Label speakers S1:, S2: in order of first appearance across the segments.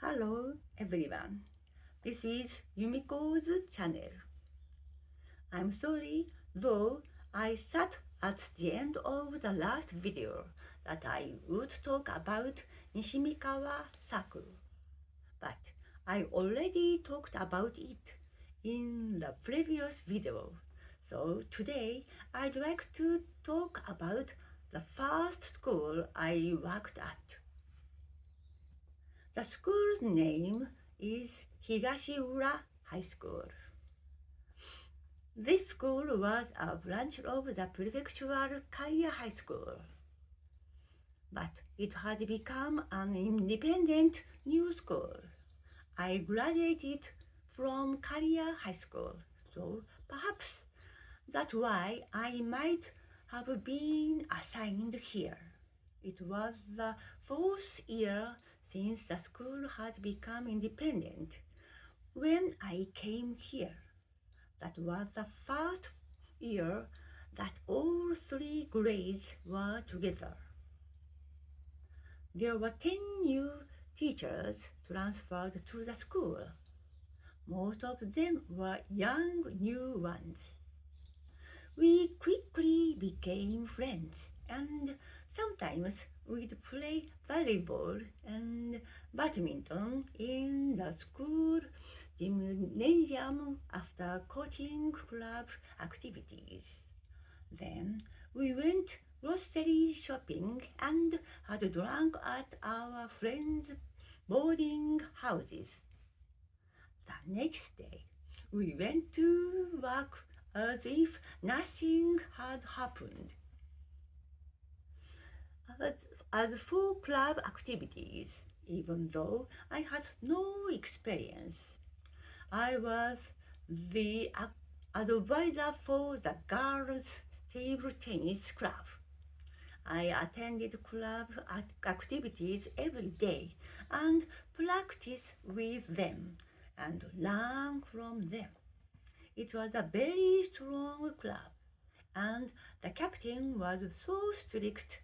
S1: Hello everyone, this is Yumiko's channel. I'm sorry though I said at the end of the last video that I would talk about Nishimikawa Saku, but I already talked about it in the previous video. So today I'd like to talk about the first school I worked at. The school's name is Higashiura High School. This school was a branch of the prefectural Kariya High School, but it has become an independent new school. I graduated from Kariya High School, so perhaps that's why I might have been assigned here. It was the fourth year since the school had become independent when I came here. That was the first year that all three grades were together. There were 10 new teachers transferred to the school. Most of them were young new ones. We quickly became friends, and sometimes we'd play volleyball and badminton in the school gymnasium after coaching club activities. Then we went grocery shopping and had drunk at our friends' boarding houses. The next day, we went to work as if nothing had happened. As for club activities, even though I had no experience, I was the advisor for the girls' table tennis club. I attended club activities every day and practiced with them and learned from them. It was a very strong club, and the captain was so strict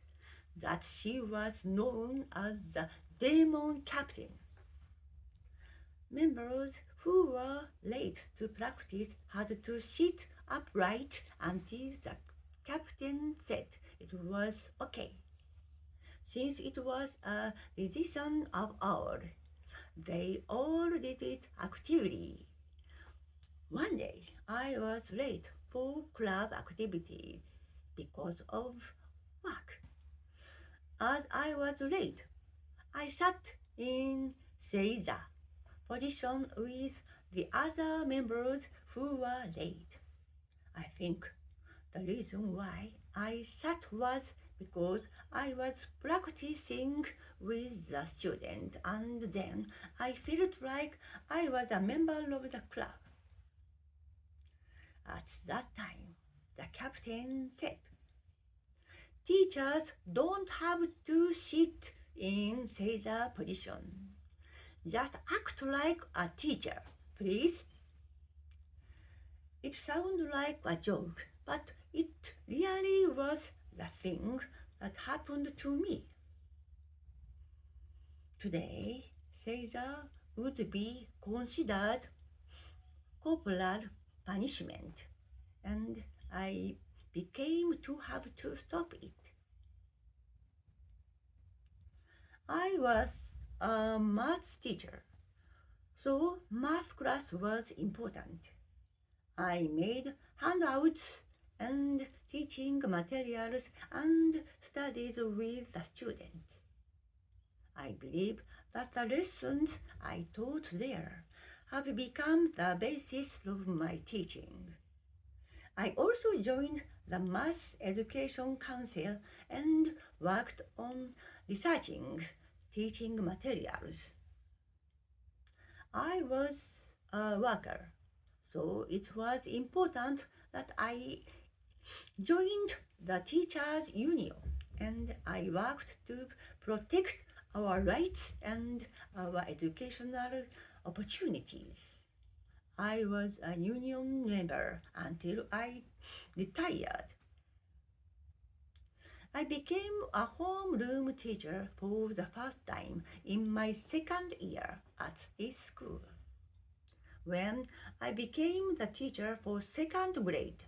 S1: that she was known as the demon captain. Members who were late to practice had to sit upright until the captain said it was okay. Since it was a decision of all, they all did it actively. One day, I was late for club activities because of work. As I was late, I sat in Seiza position with the other members who were late. I think the reason why I sat was because I was practicing with the student, and then I felt like I was a member of the club. At that time, the captain said, "Teachers don't have to sit in Seiza position. Just act like a teacher, please." It sounded like a joke, but it really was the thing that happened to me. Today, Seiza would be considered corporal punishment, and I became to have to stop it. I was a math teacher, so math class was important. I made handouts and teaching materials and studied with the students. I believe that the lessons I taught there have become the basis of my teaching. I also joined the Math Education Council and worked on researching teaching materials. I was a worker, so it was important that I joined the teachers' union, and I worked to protect our rights and our educational opportunities. I was a union member until I retired. I became a homeroom teacher for the first time in my second year at this school. When I became the teacher for second grade,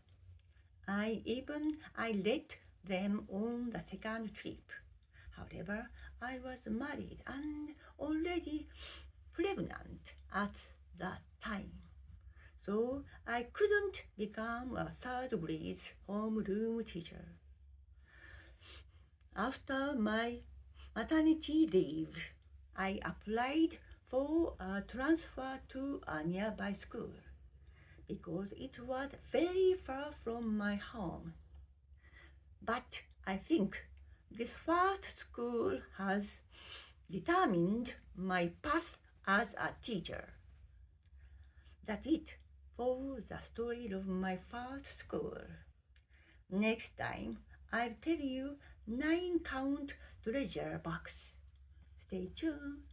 S1: I let them on the second trip. However, I was married and already pregnant at that time. So I couldn't become a third grade homeroom teacher. After my maternity leave, I applied for a transfer to a nearby school because it was very far from my home. But I think this first school has determined my path as a teacher. That's it for the story of my first school. Next time, I'll tell you 9 count treasure box. Stay tuned.